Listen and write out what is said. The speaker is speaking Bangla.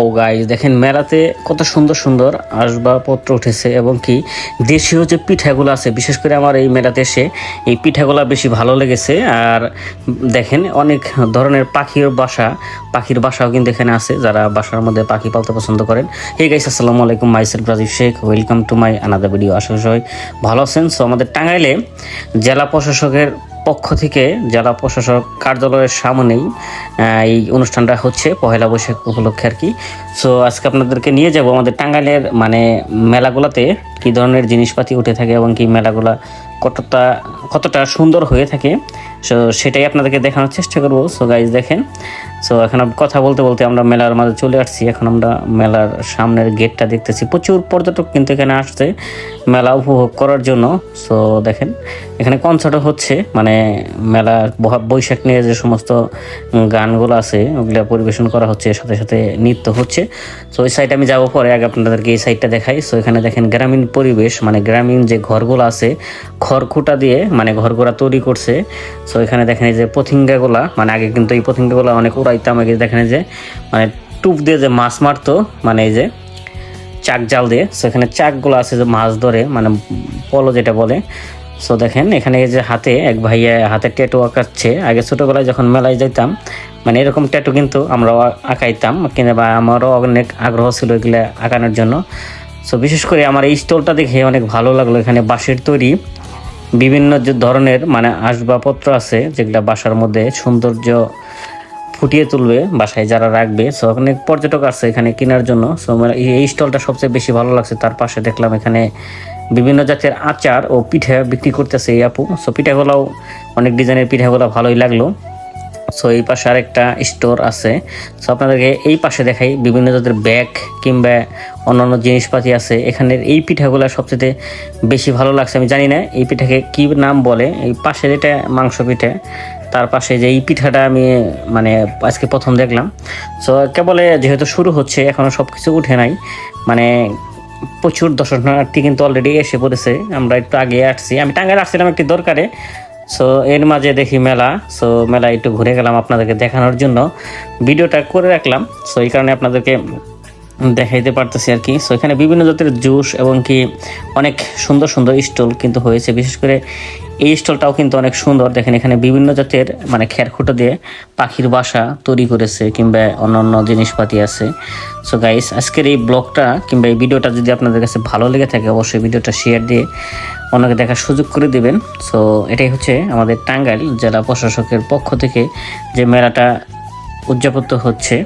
ও গাইস দেখেন মেলাতে কত সুন্দর সুন্দর আসবাবপত্র উঠেছে এবং কি দেশীয় যে পিঠাগুলো আছে, বিশেষ করে আমার এই মেলাতে এসে এই পিঠাগুলো বেশি ভালো লেগেছে। আর দেখেন অনেক ধরনের পাখির বাসাও কিন্তু এখানে আছে, যারা বাসার মধ্যে পাখি পালতে পছন্দ করেন। হে গাইস, আসসালামু আলাইকুম, myself Rajib Sheikh, welcome to my another video. আশা করি সবাই ভালো আছেন। সো আমাদের টাঙ্গাইলে জেলা প্রশাসকের পক্ষ থেকে জেলা প্রশাসক কার্যালয়ের সামনেই এই অনুষ্ঠানটা হচ্ছে পহেলা বৈশাখ উপলক্ষে আর কি। সো আজকে আপনাদেরকে নিয়ে যাব আমাদের টাঙ্গাইলের মেলাগুলোতে কী ধরনের জিনিসপাতি উঠে থাকে এবং কি মেলাগুলা কতটা সুন্দর হয়ে থাকে। সো সেটাই আপনাদেরকে দেখানোর চেষ্টা করবো। সো গাইজ দেখেন, সো এখন কথা বলতে বলতে আমরা মেলার মাঝে চলে আসছি। এখন আমরা মেলার সামনের গেটটা দেখতেছি, প্রচুর পর্যটক কিন্তু এখানে আসছে মেলা উপভোগ করার জন্য। সো দেখেন এখানে কনসার্টও হচ্ছে, মেলা বৈশাখ নিয়ে যে সমস্ত গানগুলো আছে ওগুলো পরিবেশন করা হচ্ছে, সাথে সাথে নৃত্য হচ্ছে। সো ওই সাইডে আমি যাবো পরে, আগে আপনাদেরকে এই সাইডটা দেখাই। সো এখানে দেখেন গ্রামীণ পরিবেশ, গ্রামীণ যে ঘরগুলো আছে খড়কুটা দিয়ে ঘরগুলা তৈরি করছে। সো এখানে দেখেন এই যে পথিঙ্গাগুলা, আগে কিন্তু এই পথিঙ্গাগুলা অনেক উড়াইতাম। আগে দেখেন যে টুপ দিয়ে যে মাছ মারতো, এই যে চাক জাল দিয়ে। সো এখানে চাকগুলো আছে যে মাছ ধরে, পলো যেটা বলে। সো দেখেন এখানে এই যে এক ভাইয়া হাতে ট্যাটু আঁকাচ্ছে। আগে ছোটোবেলায় যখন মেলায় যাইতাম এরকম ট্যাটু কিন্তু আমরাও আঁকাইতাম, কিন্তু আমারও অনেক আগ্রহ ছিল এগুলো আঁকানোর জন্য। সো বিশেষ করে আমার এই স্টলটা দেখে অনেক ভালো লাগলো। এখানে বাঁশের তৈরি বিভিন্ন যে ধরনের আসবাবপত্র আছে, যেগুলো বাসার মধ্যে সৌন্দর্য ফুটিয়ে তুলবে, বাসায় যারা রাখবে। সো অনেক পর্যটক আছে এখানে কেনার জন্য। সো এই স্টলটা সবচেয়ে বেশি ভালো লাগছে। তার পাশে দেখলাম এখানে বিভিন্ন জাতের আচার ও পিঠা বিক্রি করতেছে এই আপু। সো পিঠাগুলোও অনেক ডিজাইনের পিঠাগুলো ভালোই লাগলো। সো এই পাশে আরেকটা স্টোর আছে। সো আপনাদেরকে এই পাশে দেখাই, বিভিন্ন জাতের ব্যাগ কিংবা অন্যান্য জিনিসপাতি আছে। এখানের এই পিঠাগুলো সবচেয়ে বেশি ভালো লাগছে। আমি জানি না এই পিঠাকে কী নাম বলে। এই পাশে যেটা মাংস পিঠা, তার পাশে যে এই পিঠাটা আমি আজকে প্রথম দেখলাম। সো কেবল যেহেতু শুরু হচ্ছে, এখনও সব কিছু উঠে নাই, প্রচুর দর্শনার্থী কিন্তু অলরেডি এসে পড়েছে। আমরা একটু আগে আসছি, আমি টাঙ্গাইল আসছিলাম একটি দরকারে। সো এর মাঝে দেখি মেলা। সো মেলা একটু ঘুরে গেলাম আপনাদেরকে দেখানোর জন্য, ভিডিওটা করে রাখলাম। সো এই কারণে আপনাদেরকে দেখাইতে পারতেছি আর কি। সো এখানে বিভিন্ন জাতের জুস এবং কি অনেক সুন্দর সুন্দর স্টল কিন্তু হয়েছে। বিশেষ করে এই স্টলটাও কিন্তু অনেক সুন্দর। দেখেন এখানে বিভিন্ন জাতের খেরখুটো দিয়ে পাখির বাসা তৈরি করেছে কিংবা অন্যান্য জিনিসপাতি আছে। সো গাইস, আজকের এই ব্লগটা কিংবা এই ভিডিওটা যদি আপনাদের কাছে ভালো লেগে থাকে, অবশ্যই ভিডিওটা শেয়ার দিয়ে অন্যকে দেখার সুযোগ করে দিবেন। সো এটাই হচ্ছে আমাদের টাঙ্গাইল জেলা প্রশাসকের পক্ষ থেকে যে মেলাটা উদযাপিত হচ্ছে।